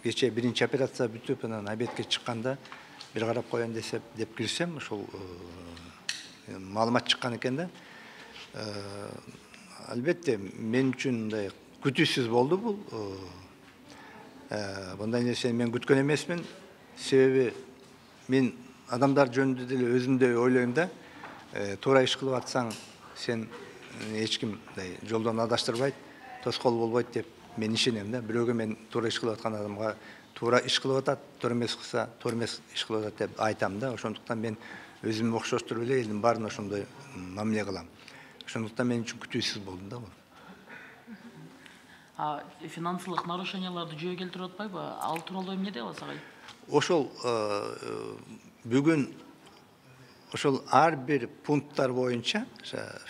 кече биринчи операция бүтүп анан обедке чыкканда бир карап коеюн деп кирсем ошол маалымат чыккан экен да. Албетте мен үчүн мындай күтүүсүз болду бул. Мындай нерсени мен күткөн эмесмин. Себеби мен адамдар жөнүндө деле өзүмдө ойлойм да. Туура иш кылып атсаң, сен эч ким жолдон адаштырбайт, тоскоол болбойт деп мен ишенем да. Бирөөгө мен туура иш кылып аткан адамга туура иш кылып атат, туура эмес кылса, туура эмес иш кылып атат деп айтам да. Ошондуктан мен өзүмө окшоштуруп эле элдин баарына ошондой мамиле кылам. Ошондуктан мен үчүн күтүүсүз болду да бул. Финансылык нарушенияларды жүйөгө келтирип атпайбы? Ал тууралуу эмне деп алсак? Ошол бүгүн ошол ар бир пункттар боюнча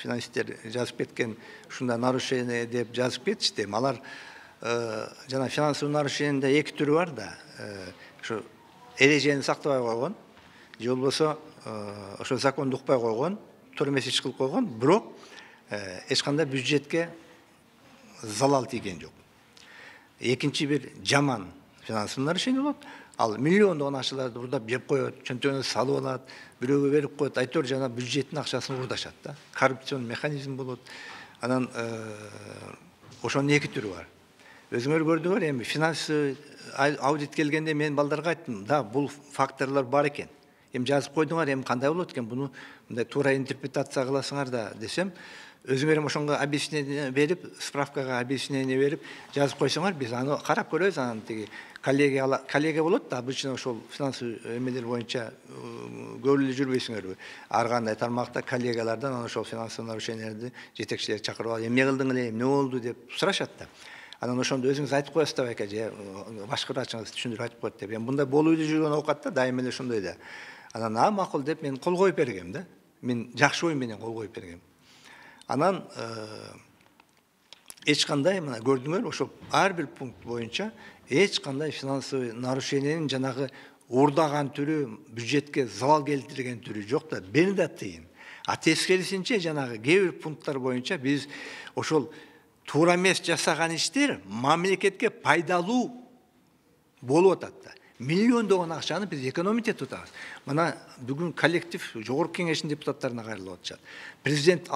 финансисттер жазып кеткен ушундай нарушение деп жазып кетишти. Алар жана финансовый нарушениенде эки түрү бар да. Ошо эрежени сактабай койгон, же болбосо ошо законду укпай койгон, туура эмес иш кылып койгон, бирок эч кандай бюджетке залал тийген жок. Экинчи бир жаман финансовый нарушение болот. Ал миллиондогон акчаларды урдап жеп коет, чөнтөгүнө салып алат, бирөөгө берип коет, айтор жана бюджеттин акчасын урдашат да. Коррупцион механизм болот. Анан ошонун эки түрү бар. Өзүңөр көрдүңөр, эми финансовый аудит келгенде мен балдарга айттым, да, бул факторлор бар экен. Эми жазып койдуңар, эми кандай болот экен, буну мындай туура интерпретация кыласыңар да десем, өзүңөр ошонго объяснение берип, справкага объяснение берип, жазып койсоңор, биз аны карап көрөбүз, анан тиги коллега болот да, обычно ошол финансовый эмелер боюнча көп эле жүрбөйсүңөрбү? Ар кандай тармакта коллегалардан ошол финансовый нарушениелерди жетекчилер чакырып алып, эмне кылдың эле, эмне болду деп сурашат да. Анан ошондо өзүңүз айтып коесуз да байке, же башкарачыңыз түшүндүрүп айтып коет деп. Эми мындай болуп эле жүргөн оокат да, дайыма эле ошондой да. Анан макул деп мен кол коюп бергем да. Мен жакшы ой менен кол коюп бергем. Анан эч кандай мына көрдүңөр, ошол ар бир пункт боюнча эч кандай финансовый нарушениенин жанагы урдаган түрү, бюджетке залал келтирген түрү жок да, бир да тыйын. Тескерисинче жанагы кээ бир пункттар боюнча биз ошол туура эмес жасаган иштер мамлекетке пайдалуу болуп атат да. Миллиондогон акчаны биз экономить этип атабыз. Мына бүгүн коллектив жогорку кеңештин депутаттарына кайрылып атышат. Президент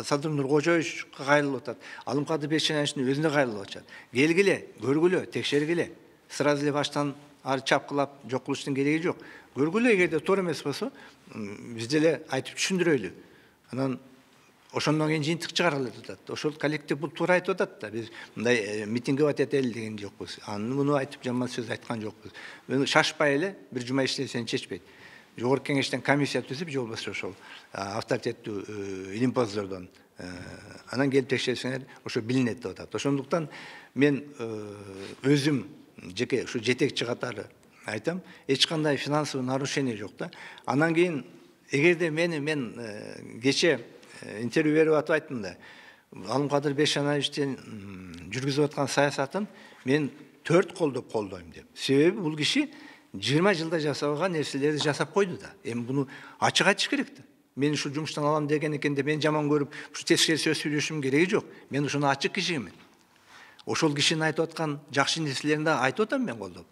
Садыр Нуркожоевичке кайрылып атат. Алымкадыр Бейшенаевичтин өзүнө кайрылып атышат. Келгиле, көргүлө, текшергиле. Сразу эле баштан ары чапкылап жок кылыштын кереги жок. Көргүлө, эгерде туура эмес болсо, биз деле айтып түшүндүрөлү. Анан ошондон кийин жыйынтык чыгарылат атат. Ошол коллектив бул туура айтып атат да. Биз мындай митингге атет деген жокпуз. Аны муну айтып жаман сөз айткан жокпуз. Шашпай эле бир жума иштесең чечпейт. Жогорку кеңештен комиссия түзүп, же болбосо ошол авторитеттүү илимпоздордон анан келип текшерсеңер, ошо билинет деп атат. Ошондуктан мен өзүм жеке ушу жетекчи катары айтам, эч кандай финансовый нарушение жок да. Анан кийин эгерде мен кече интервью берип атып айттым да. Алымкадыр Бейшенаевичтин жүргүзүп аткан саясатын мен 4 колдоп колдойм деп. Себеби бул киши 20 жылда жасабаган нерселерди жасап койду да. Эми буну ачык айтыш керек да. Мен ушу жумуштан алам деген экен деп мен жаман көрүп, ушу тескери сөз сүйлөшүм кереги жок. Мен ушуну ачык кишимин. Ошол кишинин айтып аткан жакшы нерселерин да айтып атам мен колдоп.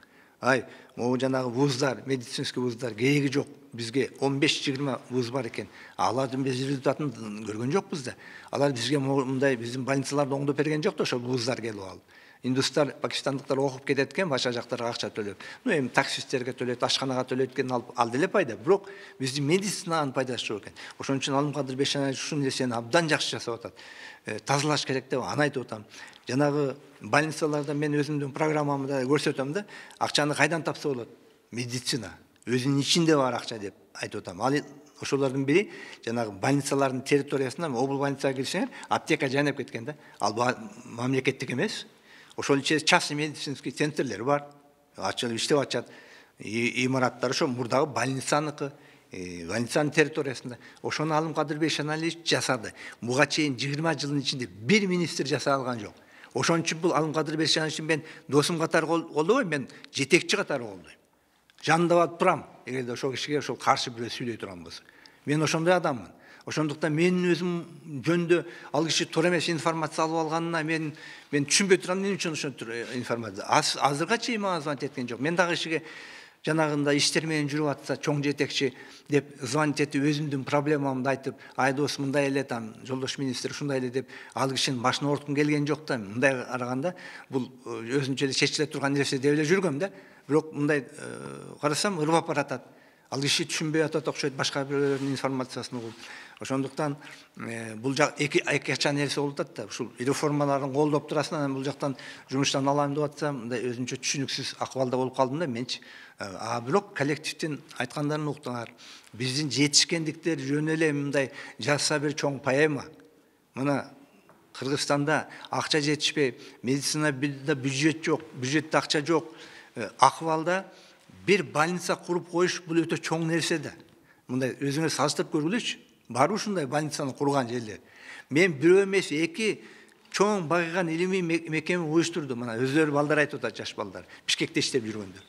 Могу жанагы вуздар, медицинский вуздар кереги жок. Бизге 15-20 вуз бар экен. Алардын биз результатын көргөн жокпуз да. Алар бизге мындай биздин больницаларды оңдоп берген жок да, ошол вуздар келип алып. Индустар, пакистандыктар окуп кетет экен, башка жактарга акча төлөп. Эми таксисттерге төлөйт, ашканага төлөйт экен, ал деле пайда. Бирок биздин медицинанын пайдасы жок экен. Ошон үчүн Алымкадыр Бейшенаевич ушул нерсени абдан жакшы жасап атат. Тазалаш керек деп аны айтып атам. Жанагы больницаларда мен өзүмдүн программамда көрсөтөм да, акчаны кайдан тапса болот? Медицина. Өзүнүн ичинде бар акча деп айтып атам. Ал ошолордун бири жанагы больницалардын территориясына, обл больницага кирсеңер, аптека жайнап кеткен да. Ал мамлекеттик эмес. Ошол ичинде частный медицинский центрлер бар. Ачылып иштеп атышат. Имараттар ошо мурдагы больницаныкы, больницанын территориясында. Ошону Алымкадыр Бейшенаевич жасады. Буга чейин 20 жылдын ичинде бир министр жасай алган жок. Ошон үчүн бул Алымкадыр Бейшенаевичти мен досум катары колдобойм, мен жетекчи катары колдойм. Жанында барып турам, эгерде ошол кишиге ошол каршы бирөө сүйлөй турган болсо. Мен ошондой адаммын. Ошондуктан менин өзүм жөнүндө ал киши туура эмес информация алып алганына мен түшүнбөй турам, эмне үчүн ошентип информация. Азырга чейин мага звонить эткен жок. Мен дагы кишиге жанагында иштер менен жүрүп атса, чоң жетекчи деп звонить этип, өзүмдүн проблемамды айтып, айдос мындай эле, там жолдош министр ушундай эле деп, ал кишинин башын ооруткум келген жок да. Мындай караганда бул өзүнчө эле чечиле турган нерсе деп эле жүргөм да. Бирок мындай карасам ырбап баратат. Ал киши түшүнбөй атат окшойт, башка бирөөлөрдүн информациясын угуп. Ошондуктан бул жак эки ача нерсе болуп атат да. Ушул реформаларын колдоп турасың, анан бул жактан жумуштан алайын деп атсам, мындай өзүнчө түшүнүксүз акыбалда болуп калдым да менчи. Бирок коллективдин айткандарын уктуңар. Биздин жетишкендиктер жөн эле мындай жазса бир чоң поэма. Мына Кыргызстанда акча жетишпей, медицинада бюджет жок, бюджетте акча жок. Акыбалда bir больница kurup koyuş bu öte çoğun nerse de. Bunda özüne salıştırıp görgülüç. Бар ушундай больницаны курган жерлер. Мен бирөө эмес, эки чоң багыган илимий мекеме уюштурду. Мына өздөрү балдар айтып атат, жаш балдар. Бишкекте иштеп жүргөндөр.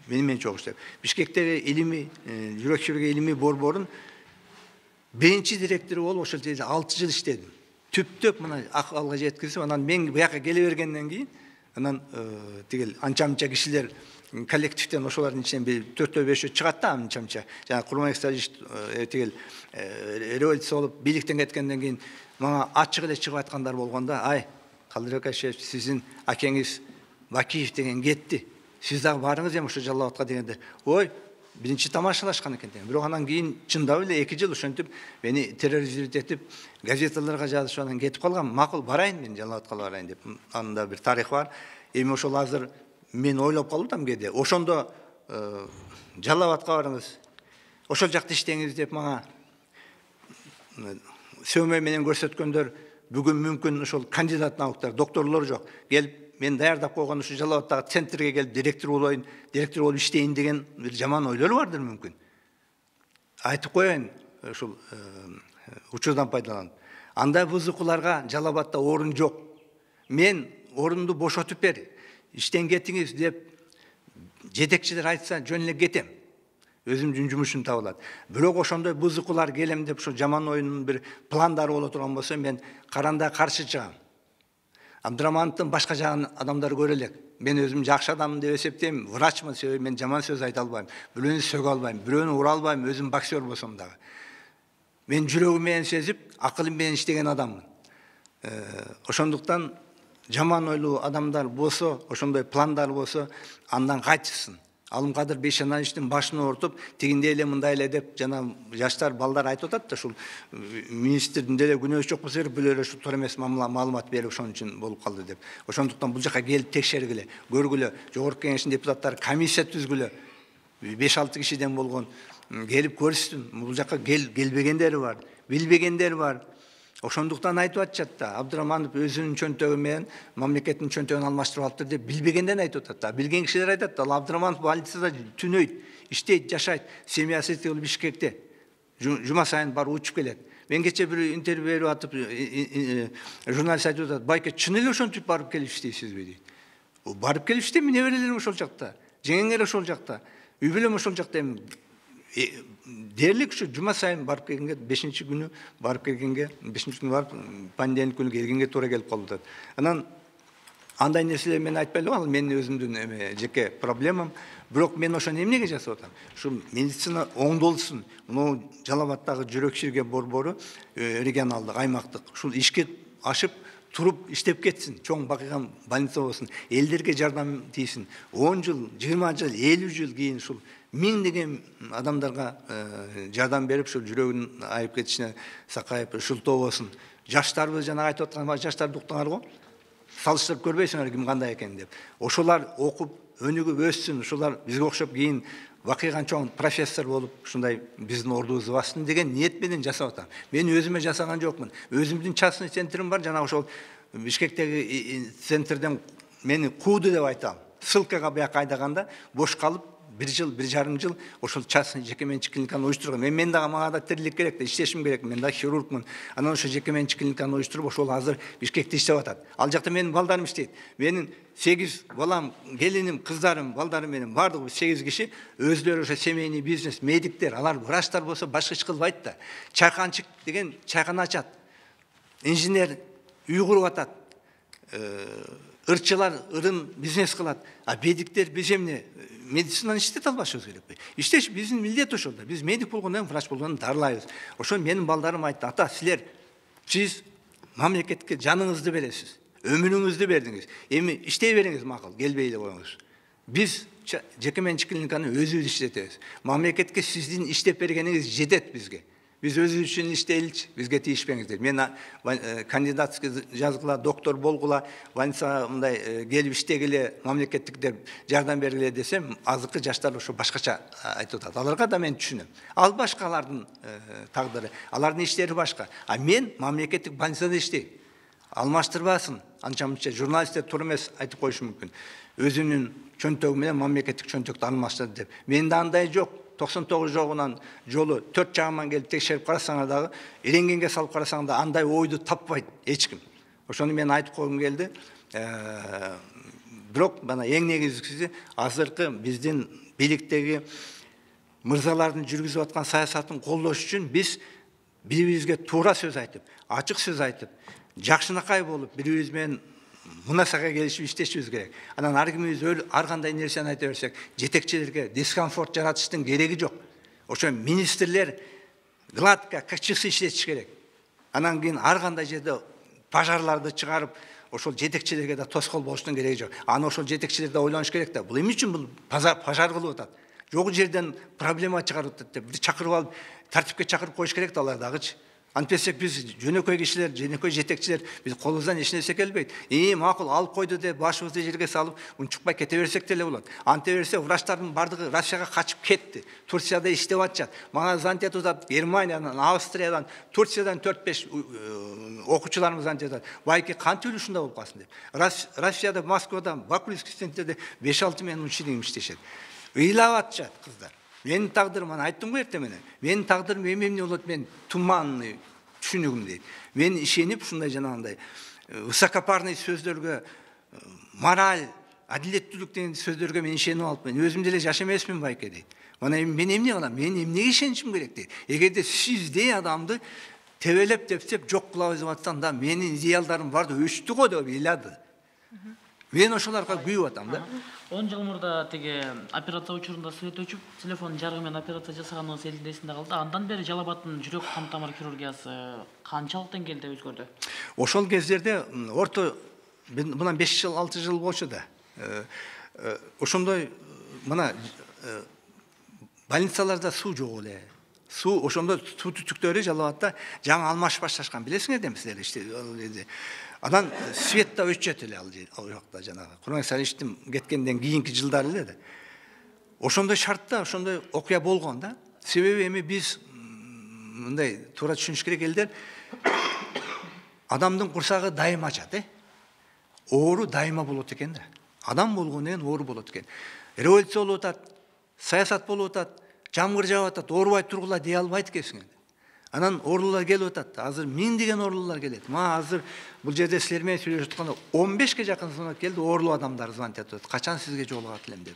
Менен чоң иштеп. Бишкектеги илимий, жүрөк чүргө илимий борбордун биринчи директору болуп ошол жерде 6 жыл иштедим. Түптөп мына акыбалга жеткизип, анан мен буяка келе бергенден кийин, анан тигил анча-мынча кишилер коллективден ошолардын ичинен бир 4-5 чыгат да, анча-мынча. Жана Курманбек Садыч тигил революция болуп бийликтен кеткенден кийин мага ачык эле чыгып айткандар болгондо, ай, Калдырбек ача, сиздин акеңиз Бакиев деген кетти. Сиз дагы барыңыз эми ошо Жалал Абадка дегенде, ой, биринчи тамашалашкан экен деген. Бирок анан кийин чындап эле 2 жыл ошентип мени терроризировать этип, газеталарга жазышып анан кетип калган. Макул, барайын мен Жалал Абадка барайын деп. Анда бир тарих бар. Эми ошол азыр мен ойлоп калдым кээде. Ошондо Жалал Абадка барыңыз. Ошол жакта иштеңиз деп мага сөмө менен көрсөткөндөр бүгүн мүмкүн ошол кандидат науктар, докторлор жок. Келип мен даярдап койгон ушу Жалал Абадтагы центрге келип директор болоюн, директор болуп иштейин деген бир жаман ойлор бардыр мүмкүн. Айтып коеюн, ушул учурдан пайдаланып. Андай бузукуларга Жалал Абадта орун жок. Мен орунду бошотуп бер, иштен кетиңиз деп жетекчилер айтса жөн эле кетем. Өзүмдүн жумушум табылат. Бирок ошондой бузукулар келем деп ошо жаман оюнун бир пландары боло турган болсо мен каранда каршы чыгам. Абдырамановдун башка жагын адамдар көрө элек. Мен өзүм жакшы адаммын деп эсептейм, врачмын, себеби мен жаман сөз айта албайм, бирөөнү сөгө албайм, бирөөнү ура албайм, өзүм боксер болсом дагы. Мен жүрөгүм менен сезип, акылым менен иштеген адаммын. Ошондуктан жаман ойлуу адамдар болсо, ошондой пландар болсо, андан кайтышсын. Алымкадыр Бейшенаевичтин башын оорутуп, тигинде эле мындай эле деп жана жаштар, балдар айтып атат да, ушул министрдин деле күнөөсү жок болсо, бирөөлөр ушу туура эмес маалымат берип ошон үчүн болуп калды деп. Ошондуктан бул жака келип текшергиле, көргүлө, жогорку кеңештин депутаттары комиссия түзгүлө. 5-6 кишиден болгон келип көрсүн. Бул жака келбегендери бар, билбегендери бар. Ошондуктан айтып атышат да, Абдыраманов өзүнүн чөнтөгү менен мамлекеттин чөнтөгүн алмаштырып алыптыр деп билбегенден айтып атат да. Билген кишилер айтат да, Абдыраманов больницада түнөйт, иштейт, жашайт, семьясы тигил Бишкекте. Жума сайын барып учуп келет. Мен кече бир интервью берип атып, журналист айтып атат, байке, чын эле ошентип барып келип иштейсизби дейт. Барып келип иштейм, неберелерим ошол жакта, жеңеңер ошол жакта, үй бүлөм ошол жакта. Эми дерлик ушу жума сайын барып келгенге, 5-чи күнү барып келгенге, 5-чи күнү барып, понедельник күнү келгенге туура келип калды. Анан андай нерселер мен айтпай эле, ал менин өзүмдүн жеке проблемам. Бирок мен ошону эмнеге жасап атам? Ушу медицина оңдолсун. Мына Жалал Абадтагы жүрөк чирге борбору регионалдык, аймактык ушул ишке ашып туруп иштеп кетсин, чоң багыган больница болсун, элдерге жардам тийсин. 10 жыл, 20 жыл, 50 жыл кийин ушул миңдеген адамдарга жардам берип, ушул жүрөгүн айып кетишине сакайып, ушултоо болсун. Жаштарбыз жана айтып аткан жаштарды уктуңар го. Салыштырып көрбөйсүңөр ким кандай экен деп. Ошолар окуп, өнүгүп өссүн, ошолар бизге окшоп кийин бакыйган чоң профессор болуп, ушундай биздин ордубузду бассын деген ниет менен жасап атам. Мен өзүмө жасаган жокмун. Өзүмдүн частный центрим бар, жана ошол Бишкектеги центрден мени кууду деп айтам. Ссылкага буяка айдаганда бош калып, 1 жыл, 1,5 жыл ошол частный жекеменчик клиниканы уюштурган. Мен дагы мага да тирилик керек да, иштешим керек. Мен да хирургмун. Анан ошо жекеменчик клиниканы уюштуруп, ошол азыр Бишкекте иштеп атат. Ал жакта менин балдарым иштейт. Менин 8 балам, келиним, кыздарым, балдарым менен бардыгы 8 киши өзлөрү ошо семейный бизнес, медиктер, алар врачтар болсо башка иш кылбайт да. Чайканчык деген чайкана ачат. Инженер үй куруп атат. Ырчылар ырын бизнес кылат. А медиктер биз эмне медицинаны иштете албашыбыз керекпи? Иштеш биздин милдет ошол да. Биз медик болгондон врач болгондон дарылайбыз. Ошо менин балдарым айтты: "Ата, сиз мамлекетке жаныңызды бересиз. Өмүрүңүздү бердиңиз. Эми иштей бериңиз макул, келбей эле коюңуз. Биз жекеменчик клиниканы өзүбүз иштетебиз. Мамлекетке сиздин иштеп бергениңиз жетет бизге. Биз өзүбүз үчүн иштейличи, бизге тийишпеңиз" деп. Мен кандидатский жазгыла, доктор болгула, больница мындай келип иштегиле, мамлекеттикте жардам бергиле десем, азыркы жаштар ошо башкача айтып атат. Аларга да мен түшүнөм. Ал башкалардын тагдыры, алардын иштери башка. А мен мамлекеттик больницада иштейм. Алмаштырбасын. Анча-мынча журналисттер тура эмес айтып коюшу мүмкүн. Өзүнүн чөнтөгү менен мамлекеттик чөнтөктү алмаштырды деп. Менде андай жок. 99 жогунан жолу 4 жагынан келип текшерип карасаңар дагы, иренгенге салып карасаң да андай ойду таппайт эч ким. Ошону мен айтып койгум келди. Бирок мына эң негизгиси азыркы биздин бийликтеги мырзалардын жүргүзүп аткан саясатын колдош үчүн биз бири-бирибизге туура сөз айтып, ачык сөз айтып, жакшынакай болуп, бири-бирибиз менен мунасага келишип иштешибиз керек. Анан ар кимибиз ар кандай нерсени айта берсек, жетекчилерге дискомфорт жаратыштын кереги жок. Ошо министрлер гладко, как часы иштетиш керек. Анан кийин ар кандай жерде пожарларды чыгарып, ошол жетекчилерге да тоскоол болуштун кереги жок. Аны ошол жетекчилер да ойлонуш керек да. Бул эмне үчүн бул пожар кылып атат? Жок жерден проблема чыгарып атат деп чакырып алып, тартипке чакырып коюш керек да алар дагычы. Антпесек биз жөнөкөй кишилер, жөнөкөй жетекчилер, биз колубуздан эч нерсе келбейт. Макул алып койду деп башыбызды жерге салып, унчукпай кете берсек деле болот. Анте берсе врачтардын бардыгы Россияга качып кетти. Турцияда иштеп атышат. Мага звонить этип атат Германиядан, Австриядан, Турциядан 4-5 окуучуларыбыз звонить этат. Байки кантип ушундай болуп калсын деп. Россияда, Москвадан, Бакулинский центрде 5-6 менин учением иштешет. Ыйлап атышат кыздар. Менин тагдырым, аны айттым го эрте менен. Менин тагдырым эмне болот, мен туманный түшүнүгүм дейт. Мен ишенип ушундай жанагындай высокопарный сөздөргө, мораль, адилеттүүлүк деген сөздөргө мен ишенип алып, мен өзүм деле жаш эмесмин байке дейт. Мына мен эмне кылам? Мен эмнеге ишенишим керек дейт. Эгерде сиздей адамды тебелеп тепсеп жок кылабыз деп атсаң да, менин идеалдарым барды өчтү го деп ыйлады. Мен ошолорго күйүп атам да. 10 жыл мурда теге операция учурунда свет өчүп, телефон жарыгы менен операция жасаганыңыз элимде эсимде калды. Андан бери Жалал Абадтын жүрөк кан тамыр хирургиясы канчалык деңгээлде өзгөрдү? Ошол кездерде орто мына 5 жыл, 6 жыл болчу да. Ошондой мына больницаларда суу жок эле. Суу ошондо суу түтүктөрү Жалал Абадта жаңы алмашып башташкан, билесиңер да силер. Анан свет да өчөт эле ал жакта жанагы. Курман Салиштин кеткенден кийинки жылдары эле да. Ошондой шартта, ошондой окуя болгон да. Себеби эми биз мындай туура түшүнүш керек элдер. Адамдын курсагы дайыма ачат, оору дайыма болот экен да. Адам болгондон кийин оору болот экен. Революция болуп атат, саясат болуп атат, жамгыр жаап атат, оорубай тургула дей албайт экенсиңер. Анан оорулар келип атат. Азыр миңдеген оорулар келет. Азыр бул жерде силер менен сүйлөшүп атканда 15ке жакын звонок келди, оорулуу адамдар звонить этип атат. Качан сизге жолугат элем деп.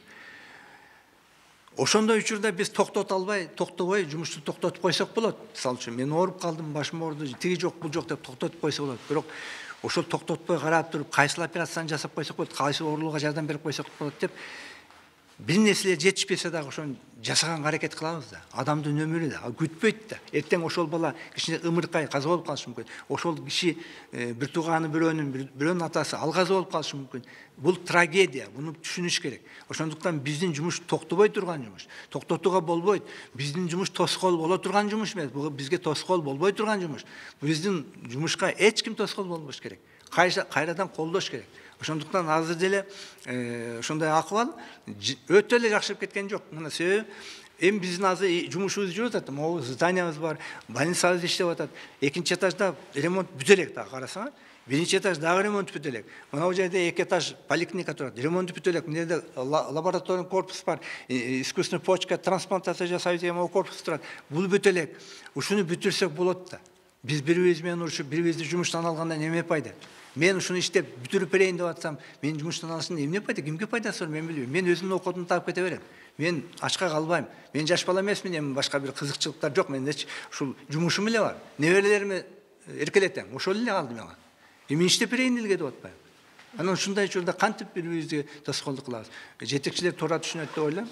Ошондой учурда биз токтобой жумушту токтотуп койсок болот. Мисалы үчүн мен ооруп калдым, башым ооруду, тиги жок, бул жок деп токтотуп койсо болот. Бирок ошол токтотпой карап туруп, кайсыл операцияны жасап койсок болот, кайсы оорулууга жардам берип койсок болот деп бир нерселер жетишпесе дагы ошону жасаганга аракет кылабыз да. Адамдын өмүрү да күтпөйт да. Эртең ошол бала кичине ымыркай каза болуп калышы мүмкүн. Ошол киши бир тууганы бирөөнүн атасы алгазы болуп калышы мүмкүн. Бул трагедия, буну түшүнүш керек. Ошондуктан биздин жумуш токтобой турган жумуш. Токтотууга болбойт. Биздин жумуш тоскоол боло турган жумуш эмес. Бул бизге тоскоол болбой турган жумуш. Биздин жумушка эч ким тоскоол болбош керек. Кайрадан колдош керек. Ошондуктан азыр деле ошондой акыбал өтө эле жакшырып кеткен жок. Мына себеби эми биздин азыр жумушубуз жүрүп атат. Могу зданиябыз бар, больницабыз иштеп атат. Экинчи этажда ремонт бүтө элек да карасаңар. Биринчи этаж дагы ремонт бүтө элек. Мына бул жерде 2 этаж поликлиника турат. Ремонт бүтө элек. Мына жерде лабораторный корпус бар. Искусственный почка трансплантация жасайбыз деген корпус турат. Бул бүтө элек. Ушуну бүтүрсөк болот да. Биз бири-бириз менен урушуп, бири-бирибизди жумуштан алгандан эмне пайда? Мен ушуну иштеп бүтүрүп берейин деп атсам, мен жумуштан алышымда эмне пайда? Кимге пайдасы бар? Мен билбейм. Мен өзүмдүн окуутумду таап кете берем. Мен ашка калбайм. Мен жаш бала эмесмин, эми башка бир кызыкчылыктар жок. Менде ушул жумушум эле бар. Неберелериме эркелетем. Ошол эле калды мага. Эми иштеп берейин делге деп атпайм. Анан ушундай учурда кантип бири-бирибизди тоскоолдук кылабыз? Жетекчилер туура түшүнөт деп ойлойм.